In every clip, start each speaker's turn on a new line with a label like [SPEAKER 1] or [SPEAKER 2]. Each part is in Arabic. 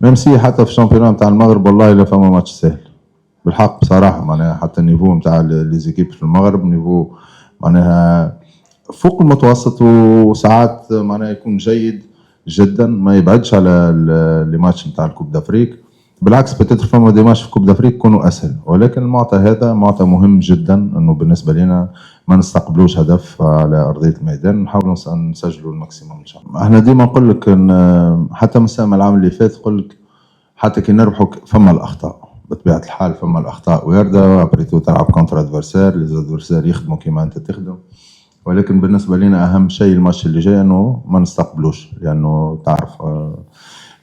[SPEAKER 1] ميم سي حتى في الشامبيونات نتاع المغرب والله لا فما ماتش سهل بالحق بصراحه، معناها حتى النيفو نتاع لي زيكيب في المغرب نيفو معناها فوق المتوسط، وساعات معناها يكون جيد جدا، ما يبعدش على لي ماتش نتاع الكوب دافريك. بالعكس بتاتر فما دي ماتش في كوب دافريك يكونوا اسهل، ولكن المعطى هذا معطى مهم جدا، انه بالنسبه لنا ما نستقبلوش هدف على ارضيه الميدان، نحاولوا نسجلوا الماكسيموم ان شاء الله. احنا ديما نقول لك ان حتى من العام اللي فات نقول لك حتى كي نربحوا فما الاخطاء بطبيعه الحال، فما الاخطاء وارده، ابريتو تلعب كونتر ادفرسير، لي ادفرسير يخدموا كيما انت تخدم، ولكن بالنسبه لنا اهم شيء الماتش اللي جاي انه ما نستقبلوش، لانه تعرف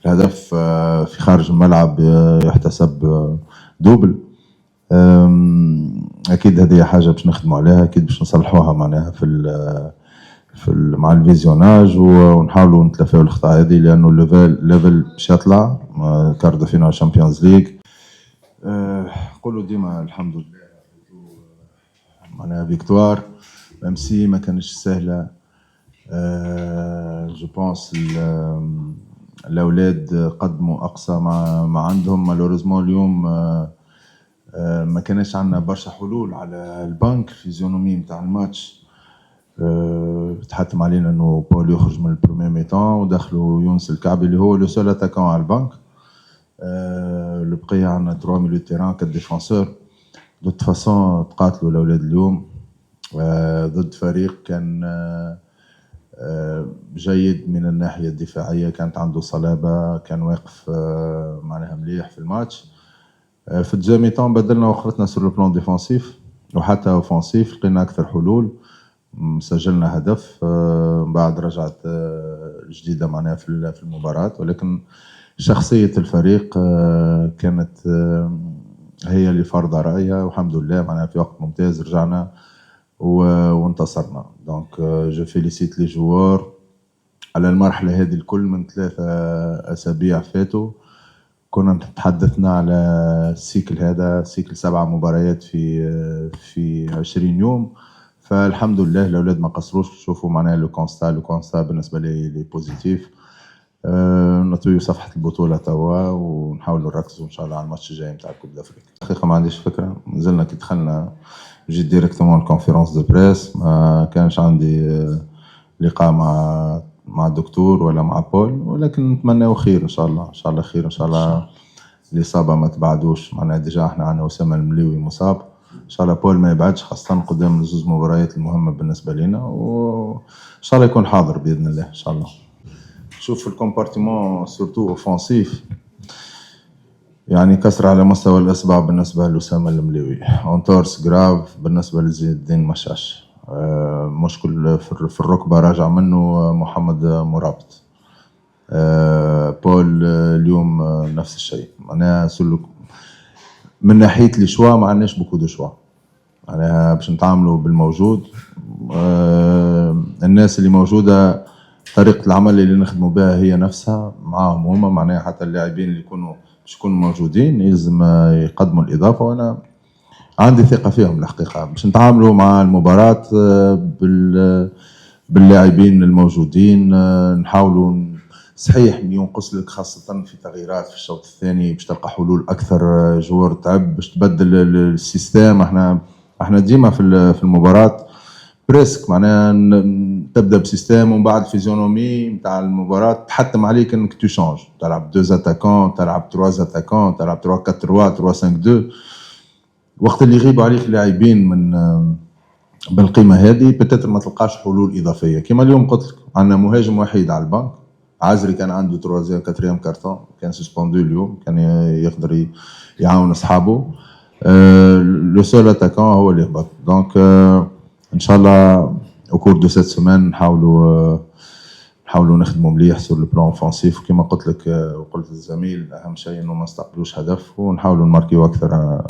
[SPEAKER 1] الهدف في خارج الملعب يحتسب دوبل. اكيد هذه حاجه باش نخدموا عليها، اكيد باش نصلحوها معناها مع الفيزيوناج، ونحاولوا نتلافاو الاخطاء هذه، لانه الليفل باش يطلع كارد فينال شامبيونز ليغ. نقولوا ديما الحمد لله معناها فيكتوار ميم سي ما كانش سهله. جو بونس الاولاد قدموا اقصى ما عندهم، مالوريزمون اليوم ما كانش عندنا برشا حلول على البنك. الفيزيونومي نتاع الماتش تحتم علينا انه بول يخرج من البروميي ميتون، ودخلوا يونس الكعبي اللي هو لو سول اتاكون على البنك. البقيه عندنا 3 ميليو تيران كديفونسور. دو فاسون تقاتلوا الاولاد اليوم ضد فريق كان جيد من الناحيه الدفاعيه، كانت عنده صلابه، كان واقف معناها مليح في الماتش. في الدوزيام طون بدلنا وخرتنا سور لو بلون ديفونسيف وحتى اوفونسيف، لقينا اكثر حلول، سجلنا هدف بعد رجعت جديده معناها في المباراه، ولكن شخصيه الفريق كانت هي اللي فرض رايها، والحمد لله معناها في وقت ممتاز رجعنا وانتصرنا. دونك جو فيليسيت لي جوار على المرحله هذه الكل. من 3 أسابيع فاتوا كنا تحدثنا على السيكل هذا، سيكل 7 مباريات في 20 يوم، فالحمد لله الاولاد ما قصروش. شوفوا معناها لو كونستا بالنسبه لي بوزيتيف. نطويو صفحه البطوله توا، ونحاولوا نركزوا ان شاء الله على الماتش الجاي نتاع الكوب دافريك. الحقيقه ما عنديش فكره، نزلنا كي دخلنا جيت ديريكتومون الكونفيرونس دو بريس، ما كانش عندي لقاء مع الدكتور ولا مع بول، ولكن نتمنى خير ان شاء الله، ان شاء الله خير ان شاء الله. الاصابه ما تبعدوش، معناها ديجا احنا عندنا اسامه المليوي مصاب، ان شاء الله بول ما يبعدش، خاصه قدام الزوز مباريات المهمه بالنسبه لنا، وان شاء الله يكون حاضر باذن الله ان شاء الله. شوف الكومبارتيمون سورتو اوفونسيف يعني كسر على مستوى الاصبع بالنسبه لاسامه المليوي، اونتورس جراف بالنسبه لزين الدين مشاش، مشكل في الركبه راجع منه محمد مرابط. بول اليوم نفس الشيء، معناها سلوك من ناحيه لي شوا ما عندناش بوكو دو شوا، معناها باش نتعاملوا بالموجود. الناس اللي موجوده طريقه العمل اللي نخدموا بها هي نفسها معاهم هما، معناها حتى اللاعبين اللي باش يكونوا موجودين يلزم يقدموا الاضافه، وانا عندي ثقه فيهم الحقيقه باش نتعاملوا مع المباراه باللاعبين الموجودين. نحاولوا صحيح ينقص لك خاصه في تغييرات في الشوط الثاني باش تلقى حلول اكثر، جوار تعب باش تبدل السيستم. احنا ديما في المباراه بريسك معناها تبدا بسيستم، ومن بعد فيزيونومي نتاع المباراه تحتم عليك انك تو شونج، تلعب 2 اتاكون، تلعب 3 اتاكون، تلعب 3 4 3 3 5 2. وقت اللي يغيبوا عليك اللاعبين من بالقيمه هذه بتاتر ما تلقاش حلول اضافيه. كما اليوم قلت لك عندنا مهاجم وحيد على البنك، عزري كان عنده 3 4 كارتون، كان سسبوندو اليوم، كان يقدر يعاون اصحابه. لو سول اتاكون هو اللي هبط. دونك ان شاء الله او كور دو سيت سيمين نحاولوا نخدموا مليح سور لو بلان اوفونسيف، كما قلت لك وقلت للزميل اهم شيء انه ما نستقبلوش هدف، ونحاولوا نماركيو اكثر